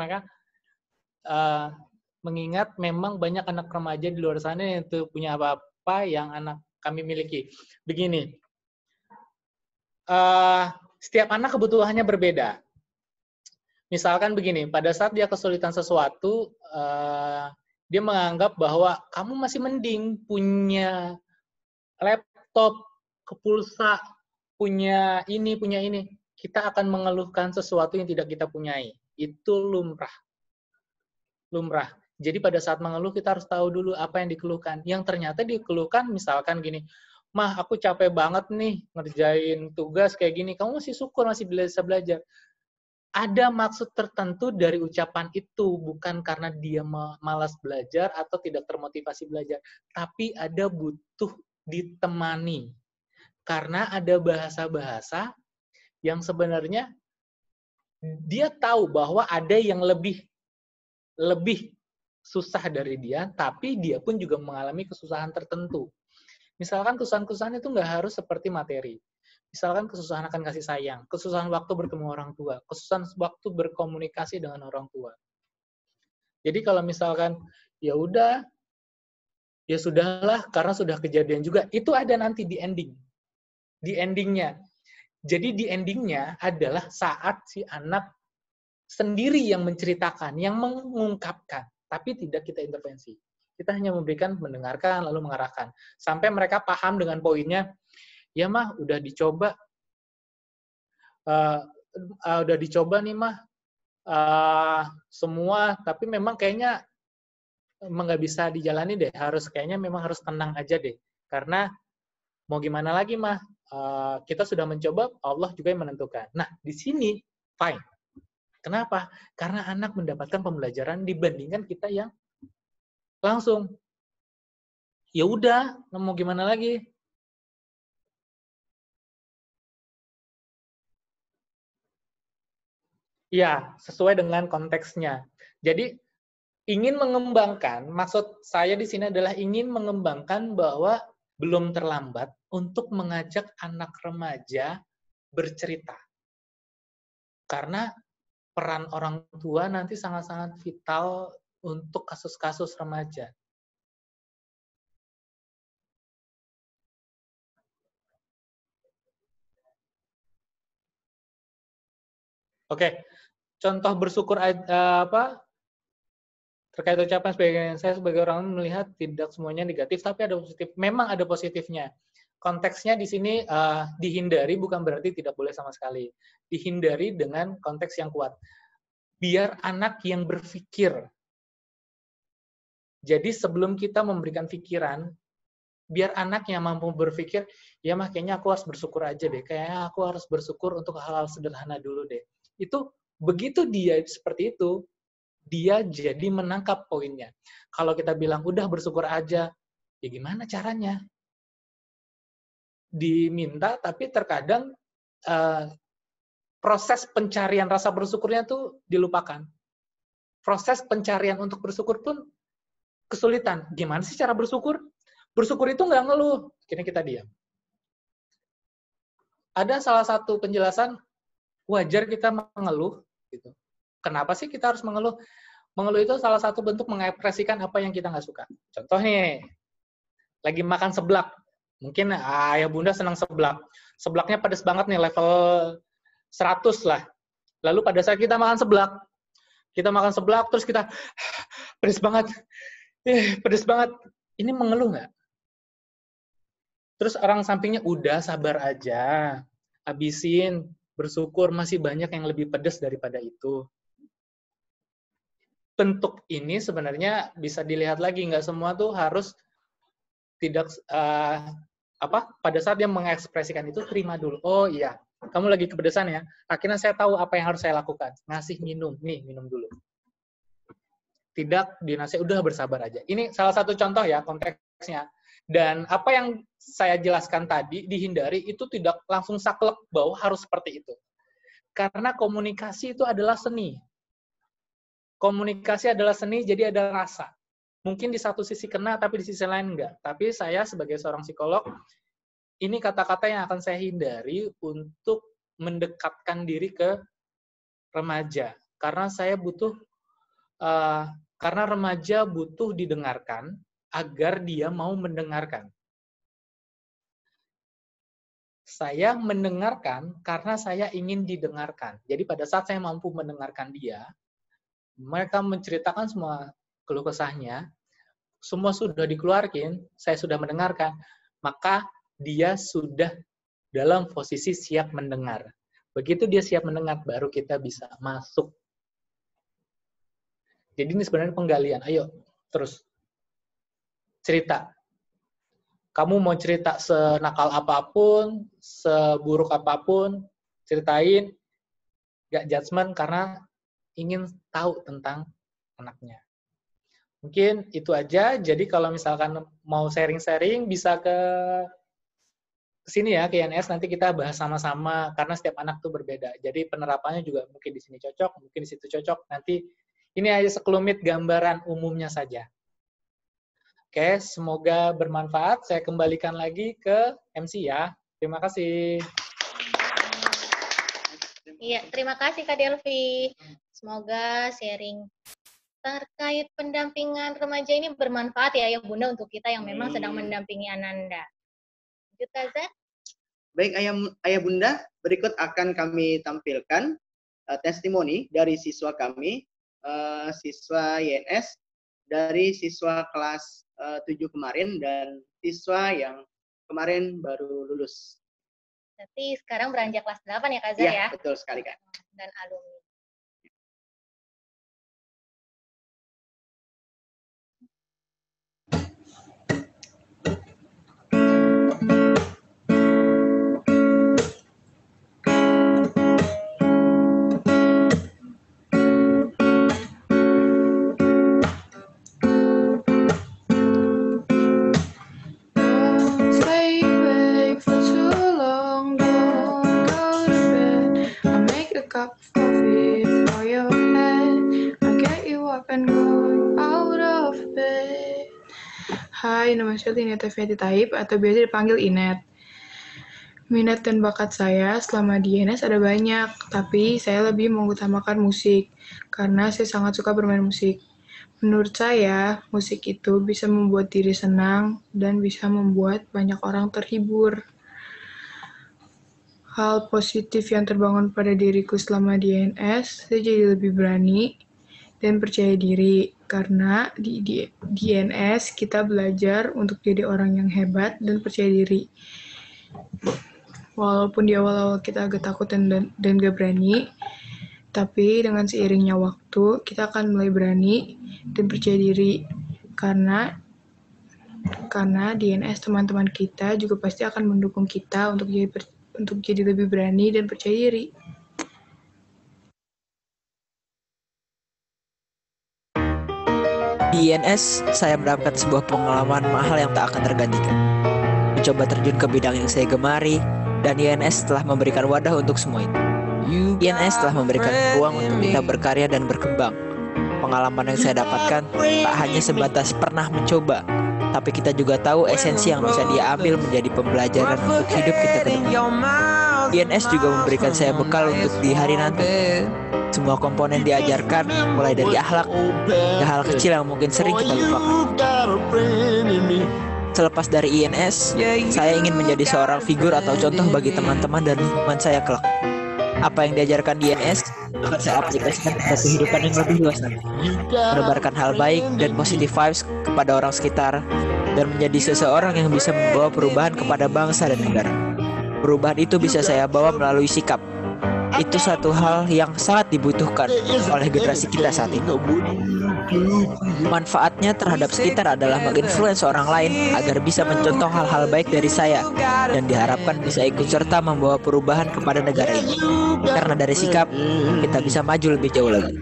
memang banyak anak remaja di luar sana yang itu punya apa-apa yang anak kami miliki. Begini, setiap anak kebutuhannya berbeda. Misalkan begini, pada saat dia kesulitan sesuatu, dia menganggap bahwa kamu masih mending punya laptop, pulsa, punya ini. Kita akan mengeluhkan sesuatu yang tidak kita punyai. Itu lumrah. Jadi pada saat mengeluh kita harus tahu dulu apa yang dikeluhkan. Yang ternyata dikeluhkan misalkan gini, Mah, aku capek banget nih ngerjain tugas kayak gini. Kamu masih syukur, masih bisa belajar. Ada maksud tertentu dari ucapan itu, bukan karena dia malas belajar atau tidak termotivasi belajar. Tapi ada butuh ditemani. Karena ada bahasa-bahasa yang sebenarnya dia tahu bahwa ada yang lebih susah dari dia, tapi dia pun juga mengalami kesusahan tertentu. Misalkan kesusahan-kesusahan itu nggak harus seperti materi. Misalkan kesusahan akan kasih sayang, kesusahan waktu bertemu orang tua, kesusahan waktu berkomunikasi dengan orang tua. Jadi kalau misalkan ya udah, ya sudahlah karena sudah kejadian juga, itu ada nanti di ending. Di endingnya. Jadi di endingnya adalah saat si anak sendiri yang menceritakan, yang mengungkapkan, tapi tidak kita intervensi. Kita hanya memberikan, mendengarkan, lalu mengarahkan. Sampai mereka paham dengan poinnya, ya mah, udah dicoba. Udah dicoba nih mah, semua, tapi memang kayaknya emang nggak bisa dijalani deh. Kayaknya memang harus tenang aja deh. Karena mau gimana lagi mah, kita sudah mencoba, Allah juga yang menentukan. Nah, di sini, fine. Kenapa? Karena anak mendapatkan pembelajaran dibandingkan kita yang langsung. Ya udah, mau gimana lagi? Ya, sesuai dengan konteksnya. Jadi, ingin mengembangkan, maksud saya di sini adalah ingin mengembangkan bahwa belum terlambat untuk mengajak anak remaja bercerita. Karena peran orang tua nanti sangat-sangat vital untuk kasus-kasus remaja. Oke, contoh bersyukur terkait ucapan saya sebagai orang melihat tidak semuanya negatif, tapi ada positif. Memang ada positifnya. Konteksnya di sini dihindari bukan berarti tidak boleh sama sekali. Dihindari dengan konteks yang kuat. Biar anak yang berpikir. Jadi sebelum kita memberikan pikiran, biar anak yang mampu berpikir, ya makanya aku harus bersyukur aja deh. Kayaknya aku harus bersyukur untuk hal-hal sederhana dulu deh. Itu begitu dia seperti itu, dia jadi menangkap poinnya. Kalau kita bilang, udah bersyukur aja, ya gimana caranya? Diminta, tapi terkadang proses pencarian rasa bersyukurnya tuh dilupakan. Proses pencarian untuk bersyukur pun kesulitan. Gimana sih cara bersyukur? Bersyukur itu nggak ngeluh. Kini kita diam. Ada salah satu penjelasan, wajar kita mengeluh. Gitu. Kenapa sih kita harus mengeluh? Mengeluh itu salah satu bentuk mengekspresikan apa yang kita nggak suka. Contoh nih, lagi makan seblak. Mungkin ayah bunda senang seblak. Seblaknya pedas banget nih, level 100 lah. Lalu pada saat kita makan seblak, terus kita, pedas banget. Pedas banget. Ini mengeluh nggak? Terus orang sampingnya, udah sabar aja. Habisin, bersyukur, masih banyak yang lebih pedas daripada itu. Bentuk ini sebenarnya bisa dilihat lagi, nggak semua tuh harus tidak pada saat dia mengekspresikan itu terima dulu. Oh iya, kamu lagi kepedesan ya. Akhirnya saya tahu apa yang harus saya lakukan. Ngasih minum, nih minum dulu. Tidak dinasih, udah bersabar aja. Ini salah satu contoh ya konteksnya. Dan apa yang saya jelaskan tadi dihindari itu tidak langsung saklek bahwa harus seperti itu. Karena komunikasi itu adalah seni. Komunikasi adalah seni, jadi ada rasa. Mungkin di satu sisi kena, tapi di sisi lain enggak. Tapi saya sebagai seorang psikolog, ini kata-kata yang akan saya hindari untuk mendekatkan diri ke remaja. Karena saya butuh, karena remaja butuh didengarkan agar dia mau mendengarkan. Saya mendengarkan karena saya ingin didengarkan. Jadi pada saat saya mampu mendengarkan dia, mereka menceritakan semua keluh kesahnya, semua sudah dikeluarkan, saya sudah mendengarkan, maka dia sudah dalam posisi siap mendengar. Begitu dia siap mendengar, baru kita bisa masuk. Jadi ini sebenarnya penggalian. Ayo, terus cerita. Kamu mau cerita senakal apapun, seburuk apapun, ceritain, gak judgement karena ingin tahu tentang anaknya. Mungkin itu aja. Jadi kalau misalkan mau sharing-sharing bisa ke sini ya, ke INS, nanti kita bahas sama-sama karena setiap anak tuh berbeda. Jadi penerapannya juga mungkin di sini cocok, mungkin di situ cocok. Nanti ini aja sekelumit gambaran umumnya saja. Oke, semoga bermanfaat. Saya kembalikan lagi ke MC ya. Terima kasih. Iya, terima kasih Kak Delvi. Semoga sharing terkait pendampingan remaja ini bermanfaat ya Bunda untuk kita yang memang sedang mendampingi Ananda. Lanjut Kak Zat. Baik Ayah Bunda, berikut akan kami tampilkan testimoni dari siswa kami, siswa INS, dari siswa kelas 7 kemarin dan siswa yang kemarin baru lulus. Berarti sekarang beranjak kelas 8 ya Kak Zat ya? Iya, betul sekali Kak. Dan alumni. cup of coffee for your head. I get you up and going out of bed. Hai, nama saya Linet Fethi Taib atau biasa dipanggil Inet. Minat dan bakat saya selama di INS ada banyak, tapi saya lebih mengutamakan musik, karena saya sangat suka bermain musik. Menurut saya, musik itu bisa membuat diri senang dan bisa membuat banyak orang terhibur. Hal positif yang terbangun pada diriku selama di INS, saya jadi lebih berani dan percaya diri, karena di INS kita belajar untuk jadi orang yang hebat dan percaya diri. Walaupun di awal-awal kita agak takut dan gak berani, tapi dengan seiringnya waktu, kita akan mulai berani dan percaya diri. Karena di NS teman-teman kita juga pasti akan mendukung kita untuk jadi lebih berani dan percaya diri. Di INS, saya mendapatkan sebuah pengalaman mahal yang tak akan tergantikan. Mencoba terjun ke bidang yang saya gemari, dan INS telah memberikan wadah untuk semua itu. INS telah memberikan ruang untuk kita berkarya dan berkembang. Pengalaman yang saya dapatkan tak hanya sebatas pernah mencoba, tapi kita juga tahu esensi yang bisa diambil menjadi pembelajaran untuk hidup kita ke depan. INS juga memberikan saya bekal untuk di hari nanti. Semua komponen diajarkan, mulai dari akhlak hingga hal kecil yang mungkin sering kita lupakan. Selepas dari INS, saya ingin menjadi seorang figur atau contoh bagi teman-teman dan lingkungan saya kelak. Apa yang diajarkan di INS akan saya aplikasikan pada kehidupan yang lebih luas nanti. Menebarkan hal baik dan positive vibes kepada orang sekitar, dan menjadi seseorang yang bisa membawa perubahan kepada bangsa dan negara. Perubahan itu bisa saya bawa melalui sikap. Itu satu hal yang sangat dibutuhkan oleh generasi kita saat ini. Manfaatnya terhadap sekitar adalah menginfluence orang lain agar bisa mencontoh hal-hal baik dari saya, dan diharapkan bisa ikut serta membawa perubahan kepada negara ini. Karena dari sikap, kita bisa maju lebih jauh lagi,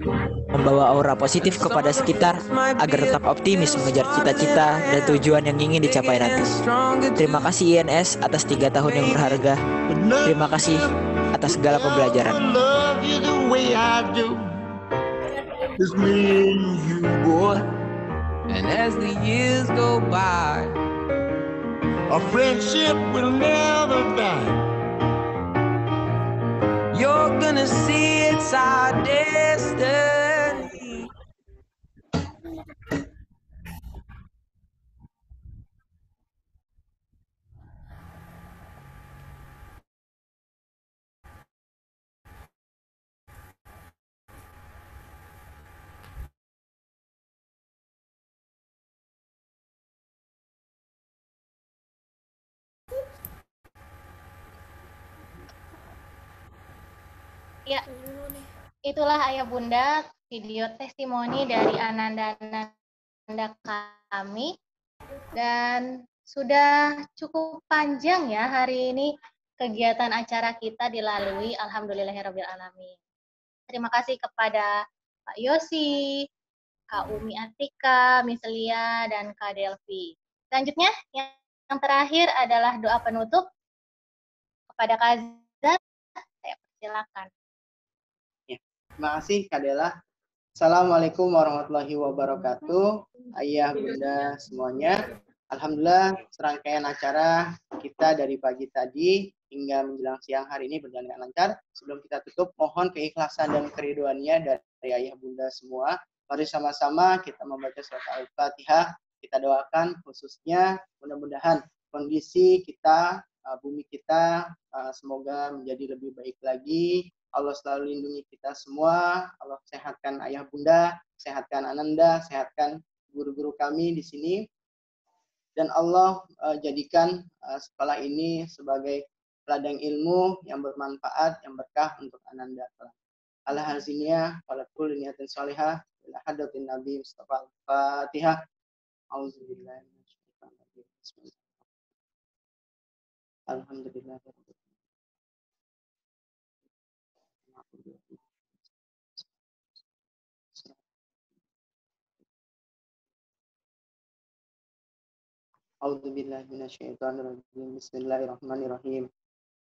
membawa aura positif kepada sekitar agar tetap optimis mengejar cita-cita dan tujuan yang ingin dicapai nanti. Terima kasih INS atas 3 tahun yang berharga. Terima kasih atas segala pembelajaran. It's me and you, boy. And as the years go by, our friendship will never die. You're gonna see it's our destiny. Ya, itulah ayah bunda video testimoni dari Ananda kami, dan sudah cukup panjang ya hari ini kegiatan acara kita dilalui. Alhamdulillahirrabbilalamin. Terima kasih kepada Pak Yosi, Kak Umi Atika, Miss Lia, dan Kak Delvi. Selanjutnya yang terakhir adalah doa penutup kepada Kak Zat. Saya persilakan. Terima kasih Kak Dela. Assalamualaikum warahmatullahi wabarakatuh. Ayah bunda semuanya. Alhamdulillah serangkaian acara kita dari pagi tadi hingga menjelang siang hari ini berjalan dengan lancar. Sebelum kita tutup, mohon keikhlasan dan keriduannya dari ayah bunda semua. Mari sama-sama kita membaca surat Al-Fatihah. Kita doakan khususnya mudah-mudahan kondisi kita, bumi kita semoga menjadi lebih baik lagi. Allah selalu lindungi kita semua. Allah sehatkan ayah bunda, sehatkan Ananda, sehatkan guru-guru kami di sini. Dan Allah jadikan sekolah ini sebagai ladang ilmu yang bermanfaat, yang berkah untuk Ananda. Ala haziniyah, walakul niyatin salihah, ila hadatin Nabi Mustafa Al-Fatihah. Auzubillahi minasyaitonir rajim. Bismillah. Alhamdulillah. A'udzubillahi minasyaitonirrajim. Bismillahirrahmanirrahim.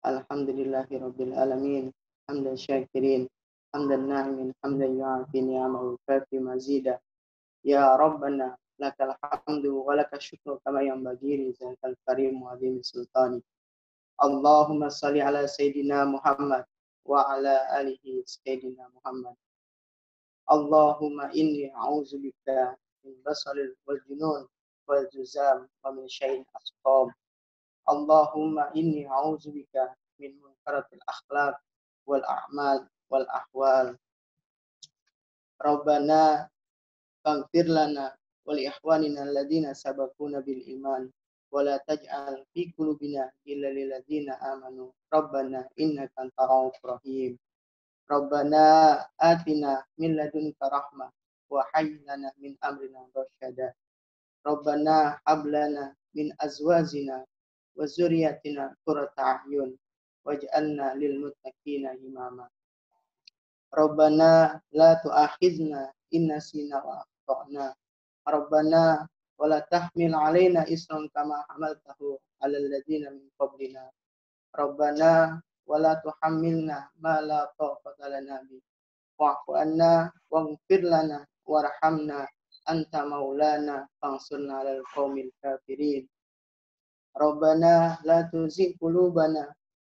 Alhamdulillahirabbil alamin. Hamdan syakirin. hamdan na'imin hamdan yu'afi ni'amahu kafi mazida. Ya Rabbana lakal hamdu wa lakal syukru kama yanbaghi li dzakal karim wa azimi sultani. Allahumma shalli ala sayyidina Muhammad wa ala alihi sayyidina Muhammad. Allahumma inni a'udzubika min basalil wal junun wal juzam wa min syai'in asqam. Allahumma inni a'udzubika min munkaratil akhlaq wal a'mal wal ahwal. Rabbana faghfir lana wa li ikhwanina alladhina sabaquna bil iman wa la taj'al fi qulubina ghillan lil ladzina amanu. Rabbana innaka antal ghafurur rahim. Rabbana atina min ladunka rahmah wa hayyi lana min amrina rasyada. Rabbana hab lana min azwajina wa dzurriyyatina qurrata a'yun waj'alna lil muttaqina imama. Rabbana la tu'akhizna in nasina wa akhtana. Rabbana wa la tahmil 'alaina isran kama hamaltahu 'alal ladzina min qablina. Rabbana wa la tuhammilna ma la taqata lana bi. Wa'fu 'anna waghfir lana warhamna anta maulana fansurna 'alal qaumil kafirin. Rabbana la tuzigh qulubana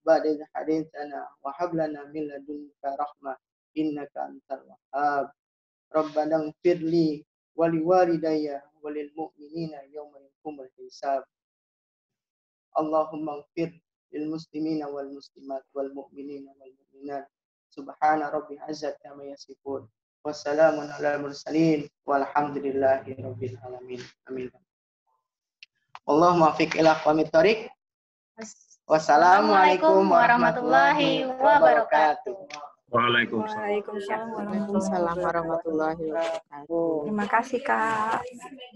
ba'da idh hadaytana wa hab lana min ladunka rahmah innaka antal wahhab. Rabbana ighfirli wa liwalidayya wa lil mu'minina yawma yaqumul hisab. Allahumma ighfir lil muslimina wal muslimat wal mu'minina wal mu'minat. Subhana rabbil izzati amma yasifun. Wassalamun alal mursalin walhamdulillahi rabbil alamin. Amin. Allahumma fiq ila aqwamit thariq. Wassalamualaikum warahmatullahi wabarakatuh. Waalaikumsalam warahmatullahi wabarakatuh. Terima kasih, Kak.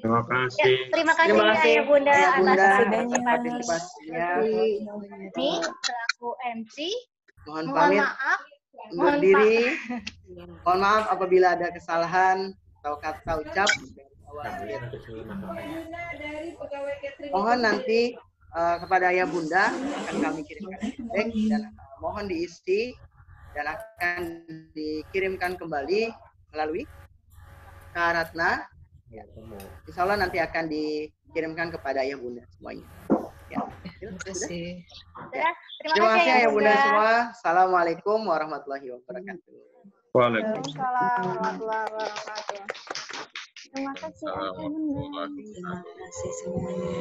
Terima kasih. Terima kasih Ayah Bunda atas partisipasinya. Ini selaku MC. Mohon pamit undur diri. Mohon maaf apabila ada kesalahan atau kata ucap. Mohon nanti kepada Ayah Bunda akan kami kirimkan feedback dan mohon diisi dan akan dikirimkan kembali melalui Kak Ratna. Ya. Insya Allah nanti akan dikirimkan kepada Ayah Bunda semuanya. Ya. Terima kasih. Ya. Terima kasih Ayah Bunda semua. Assalamualaikum warahmatullahi wabarakatuh. Waalaikumsalam warahmatullahi wabarakatuh. Terima kasih Ayah Bunda. Terima kasih semuanya.